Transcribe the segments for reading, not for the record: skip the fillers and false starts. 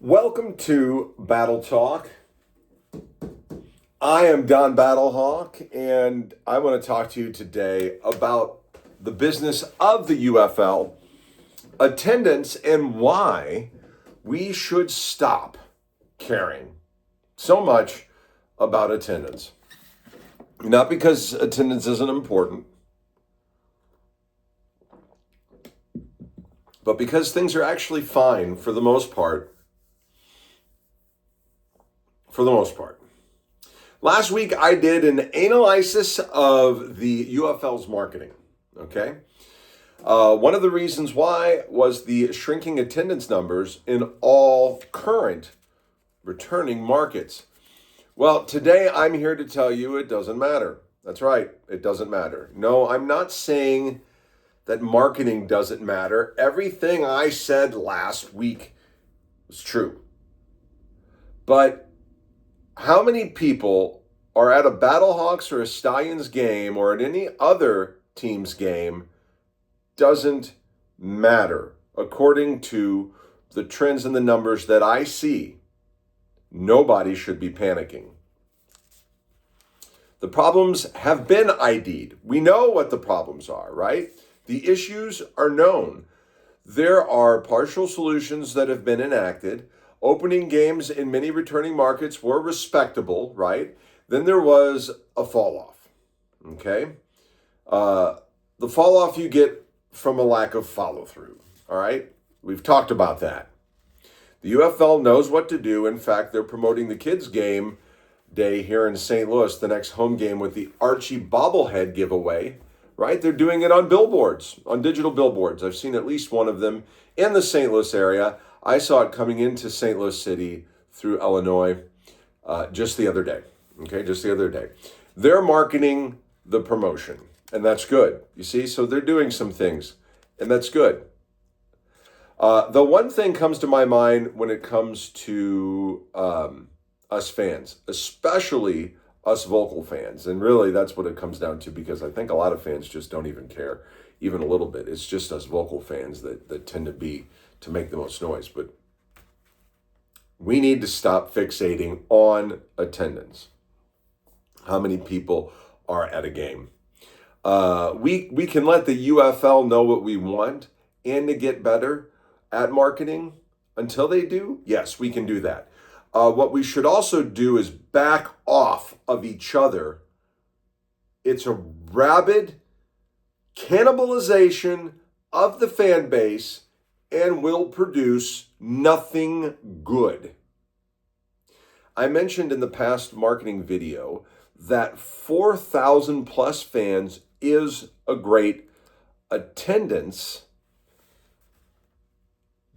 Welcome to Battle Talk. I am Don Battlehawk, and I want to talk to you today about the business of the UFL, attendance, and why we should stop caring so much about attendance. Not because attendance isn't important, but because things are actually fine for the most part. Last week, I did an analysis of the UFL's marketing, okay? One of the reasons why was the shrinking attendance numbers in all current returning markets. Well, today I'm here to tell you it doesn't matter. That's right, it doesn't matter. No, I'm not saying that marketing doesn't matter. Everything I said last week was true. But how many people are at a Battlehawks or a Stallions game or at any other team's game doesn't matter. According to the trends and the numbers that I see, nobody should be panicking. The problems have been ID'd. We know what the problems are, right? The issues are known. There are partial solutions that have been enacted. Opening games in many returning markets were respectable, right? Then there was a fall off, okay? The fall off you get from a lack of follow through, all right? We've talked about that. The UFL knows what to do. In fact, they're promoting the kids' game day here in St. Louis, the next home game with the Archie bobblehead giveaway, right? They're doing it on billboards, on digital billboards. I've seen at least one of them in the St. Louis area. I saw it coming into St. Louis City through Illinois just the other day. Okay, just the other day. They're marketing the promotion, and that's good. You see, so they're doing some things, and that's good. The one thing comes to my mind when it comes to us fans, especially us vocal fans, and really that's what it comes down to, because I think a lot of fans just don't even care, even a little bit. It's just us vocal fans that tend to make the most noise. But we need to stop fixating on attendance. How many people are at a game? We can let the UFL know what we want and to get better at marketing. Until they do, yes, we can do that. What we should also do is back off of each other. It's a rabid cannibalization of the fan base and will produce nothing good. I mentioned in the past marketing video that 4,000 plus fans is a great attendance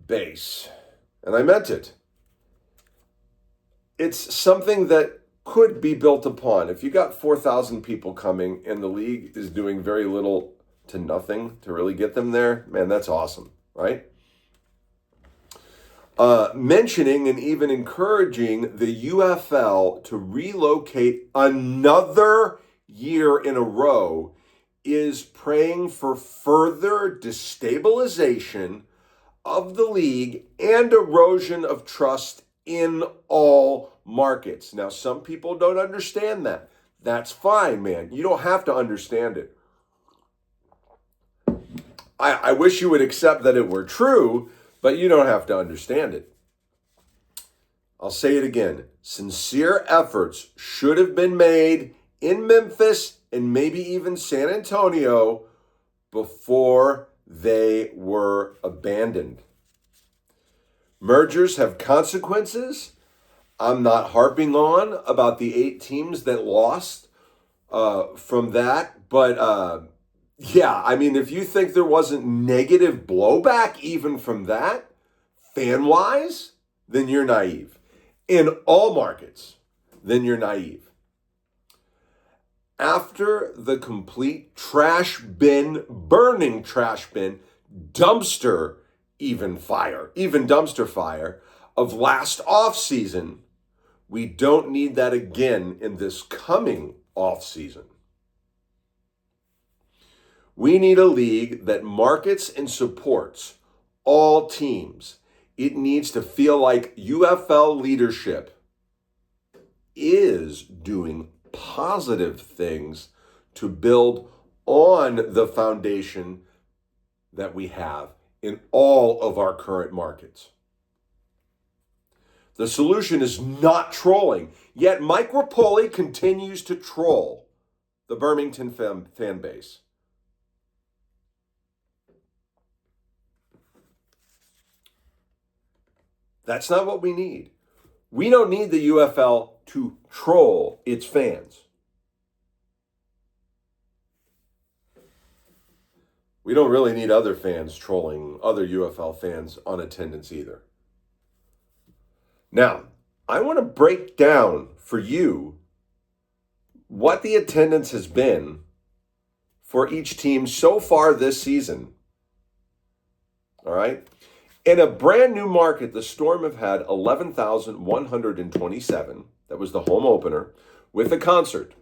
base. And I meant it. It's something that could be built upon. If you got 4,000 people coming and the league is doing very little to nothing to really get them there, man, that's awesome, right? Mentioning and even encouraging the UFL to relocate another year in a row is praying for further destabilization of the league and erosion of trust in all markets. Now, some people don't understand that. That's fine, man. You don't have to understand it. I wish you would accept that it were true, but you don't have to understand it. I'll say it again. Sincere efforts should have been made in Memphis and maybe even San Antonio before they were abandoned. Mergers have consequences. I'm not harping on about the 8 teams that lost from that, but yeah, I mean, if you think there wasn't negative blowback even from that, fan-wise, then you're naive. In all markets, then you're naive. After the complete trash bin, burning trash bin, dumpster fire of last offseason, we don't need that again in this coming offseason. We need a league that markets and supports all teams It needs to feel like UFL leadership is doing positive things to build on the foundation that we have in all of our current markets. The solution is not trolling, yet Mike Rapoli continues to troll the Birmingham fan base. That's not what we need. We don't need the UFL to troll its fans. We don't really need other fans trolling other UFL fans on attendance either. Now, I want to break down for you what the attendance has been for each team so far this season. All right? In a brand new market, the Storm have had 11,127. That was the home opener with a concert.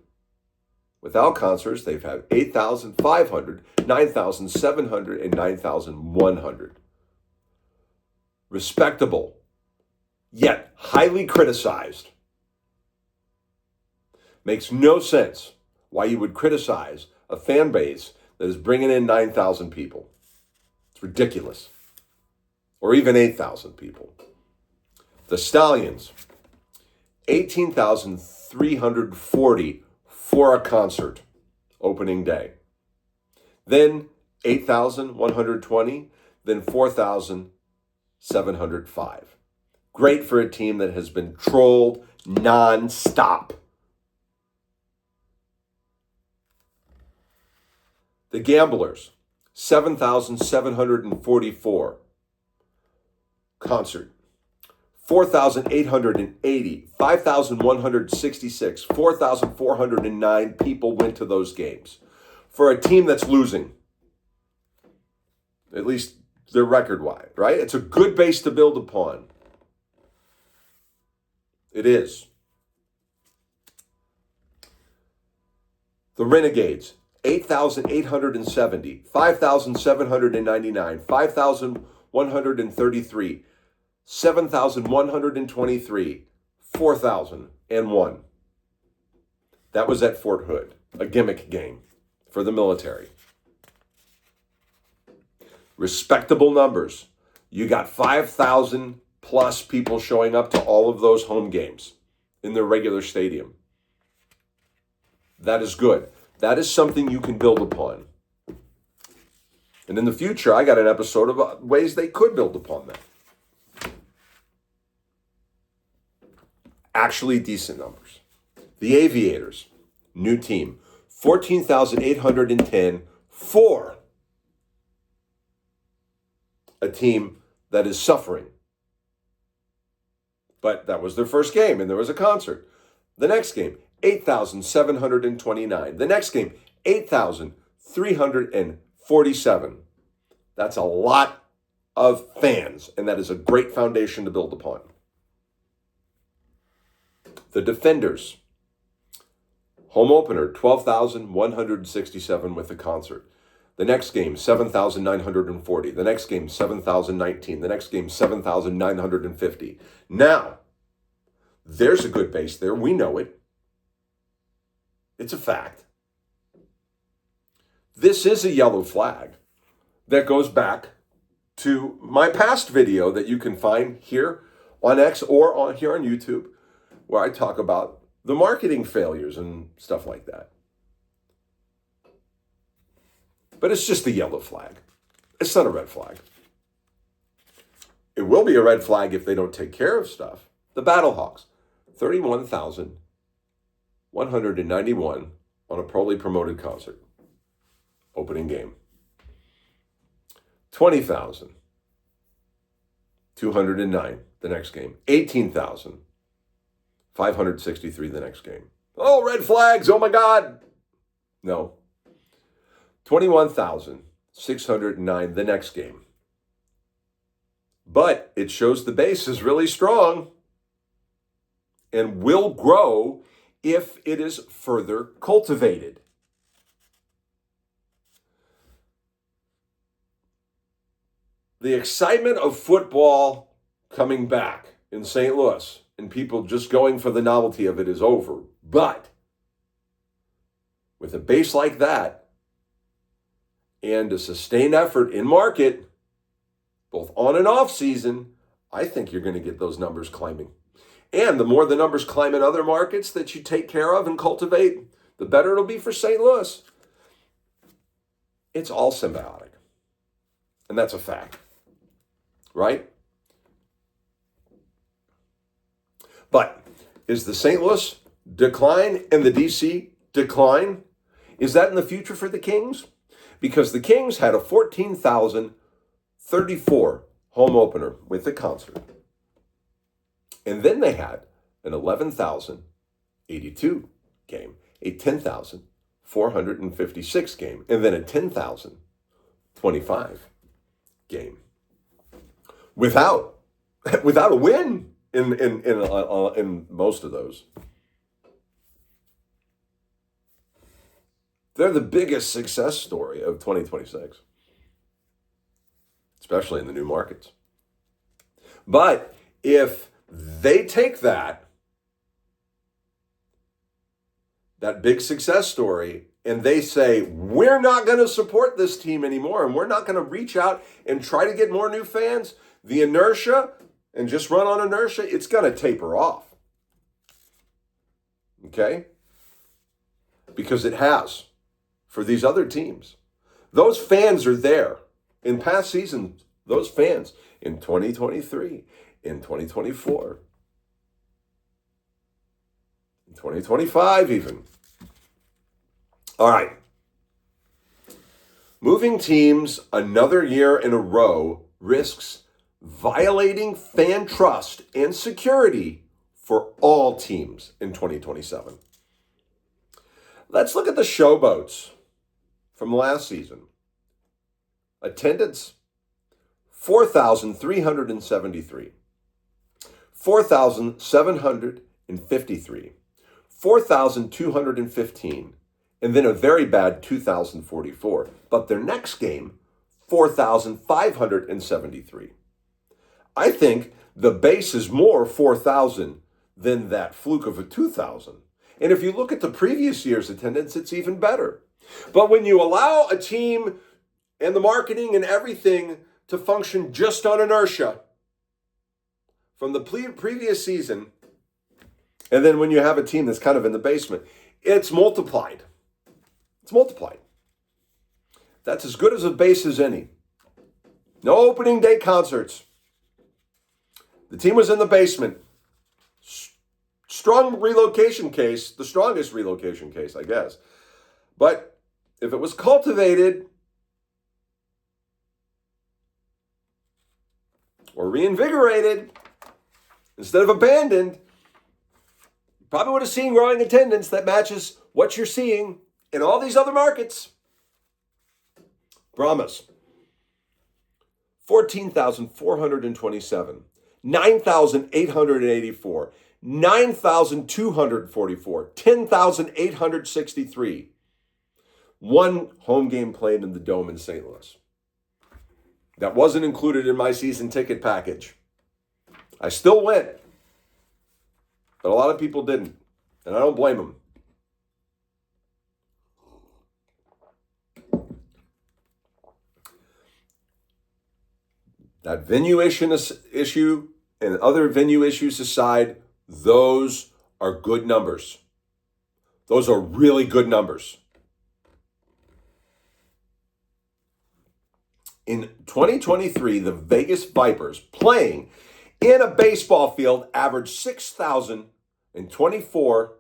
Without concerts, they've had 8,500, 9,700, and 9,100. Respectable, yet highly criticized. Makes no sense why you would criticize a fan base that is bringing in 9,000 people. It's ridiculous. Or even 8,000 people. The Stallions, 18,340 for a concert opening day. Then 8,120, then 4,705. Great for a team that has been trolled nonstop. The Gamblers, 7,744. Concert. 4,880, 5,166, 4,409 people went to those games. For a team that's losing, at least their record-wise, right? It's a good base to build upon. It is. The Renegades, 8,870, 5,799, 5,133, 7,123, 4,001. That was at Fort Hood, a gimmick game for the military. Respectable numbers. You got 5,000 plus people showing up to all of those home games in their regular stadium. That is good. That is something you can build upon. And in the future, I got an episode of ways they could build upon that. Actually decent numbers. The Aviators, new team, 14,810 for a team that is suffering. But that was their first game, and there was a concert. The next game, 8,729. The next game, 8,347. That's a lot of fans, and that is a great foundation to build upon. The Defenders, home opener, 12,167 with the concert. The next game, 7,940. The next game, 7,019. The next game, 7,950. Now, there's a good base there. We know it. It's a fact. This is a yellow flag that goes back to my past video that you can find here on X or here on YouTube, where I talk about the marketing failures and stuff like that. But it's just a yellow flag. It's not a red flag. It will be a red flag if they don't take care of stuff. The Battlehawks, 31,191 on a poorly promoted concert. Opening game. 20,209 the next game. 18,563 the next game. Oh, red flags. Oh, my God. No. 21,609 the next game. But it shows the base is really strong and will grow if it is further cultivated. The excitement of football coming back in St. Louis and people just going for the novelty of it is over. But with a base like that and a sustained effort in market, both on and off season, I think you're going to get those numbers climbing. And the more the numbers climb in other markets that you take care of and cultivate, the better it'll be for St. Louis. It's all symbiotic. And that's a fact, right? But is the St. Louis decline and the DC decline, is that in the future for the Kings? Because the Kings had a 14,034 home opener with the concert. And then they had an 11,082 game, a 10,456 game, and then a 10,025 game. Without a win in most of those. They're the biggest success story of 2026, especially in the new markets. But if they take that big success story and they say, we're not going to support this team anymore and we're not going to reach out and try to get more new fans, the inertia and just run on inertia, it's going to taper off. Okay? Because it has for these other teams. Those fans are there. In past seasons, those fans in 2023, in 2024, in 2025 even. All right. Moving teams another year in a row risks violating fan trust and security for all teams in 2027. Let's look at the showboats from last season. Attendance, 4,373, 4,753, 4,215, and then a very bad 2,044. But their next game, 4,573. I think the base is more 4,000 than that fluke of a 2,000. And if you look at the previous year's attendance, it's even better. But when you allow a team and the marketing and everything to function just on inertia from the previous season, and then when you have a team that's kind of in the basement, it's multiplied. It's multiplied. That's as good as a base as any. No opening day concerts. The team was in the basement. Strong relocation case, the strongest relocation case, I guess. But if it was cultivated or reinvigorated instead of abandoned, you probably would have seen growing attendance that matches what you're seeing in all these other markets. Brahmas, 14,427, 9,884, 9,244, 10,863. One home game played in the Dome in St. Louis. That wasn't included in my season ticket package. I still went, but a lot of people didn't, and I don't blame them. That venue issue and other venue issues aside, those are good numbers. Those are really good numbers. In 2023, the Vegas Vipers playing in a baseball field averaged 6,024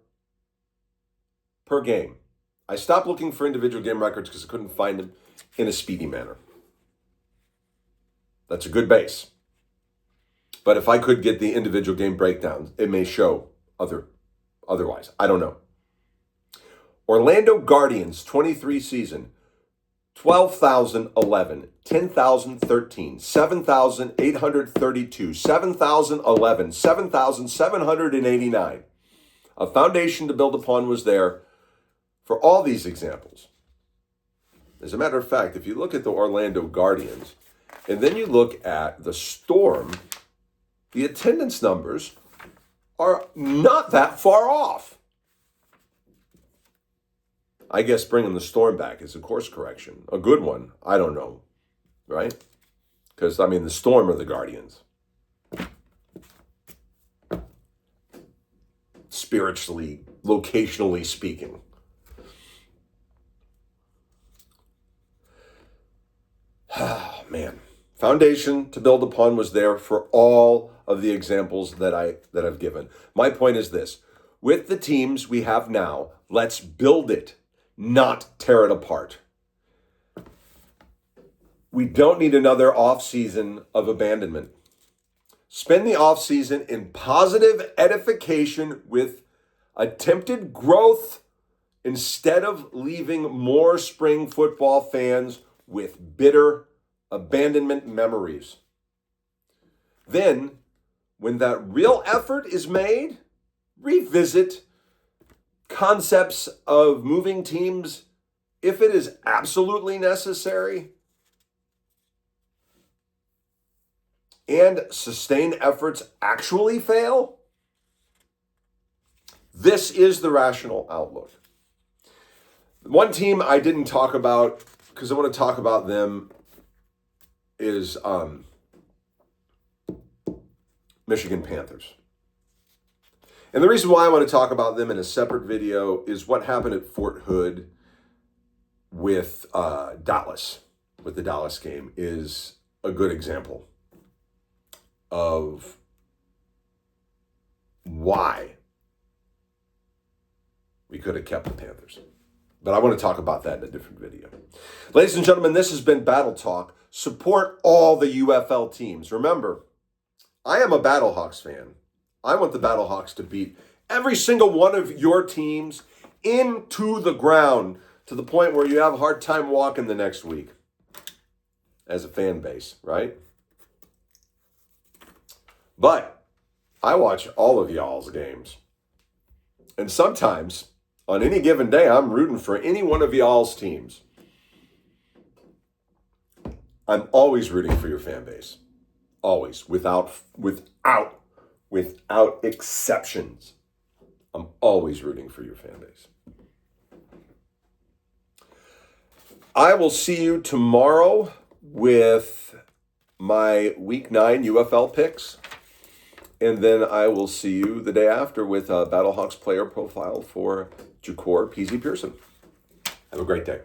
per game. I stopped looking for individual game records because I couldn't find them in a speedy manner. That's a good base. But if I could get the individual game breakdowns, it may show otherwise. I don't know. Orlando Guardians 23 season, 12,011, 10,013, 7,832, 7,011, 7,789. A foundation to build upon was there for all these examples. As a matter of fact, if you look at the Orlando Guardians, and then you look at the Storm the attendance numbers are not that far off. I guess bringing the Storm back is a course correction. A good one. I don't know. Right? Because, I mean, the Storm are the Guardians. Spiritually, locationally speaking. Man. Foundation to build upon was there for all of the examples that I've given. My point is this. With the teams we have now, let's build it, not tear it apart. We don't need another offseason of abandonment. Spend the offseason in positive edification with attempted growth instead of leaving more spring football fans with bitter abandonment memories. Then, when that real effort is made, revisit concepts of moving teams if it is absolutely necessary, and sustained efforts actually fail. This is the rational outlook. One team I didn't talk about, because I want to talk about them, is Michigan Panthers. And the reason why I want to talk about them in a separate video is what happened at Fort Hood with Dallas, with the Dallas game, is a good example of why we could have kept the Panthers. But I want to talk about that in a different video. Ladies and gentlemen, this has been Battle Talk. Support all the UFL teams. Remember, I am a Battlehawks fan. I want the Battlehawks to beat every single one of your teams into the ground to the point where you have a hard time walking the next week as a fan base, right? But I watch all of y'all's games. And sometimes, on any given day, I'm rooting for any one of y'all's teams. I'm always rooting for your fan base. Always. Without exceptions. I'm always rooting for your fan base. I will see you tomorrow with my Week 9 UFL picks. And then I will see you the day after with a Battlehawks player profile for Ja'Cour Peasy Pearson. Have a great day.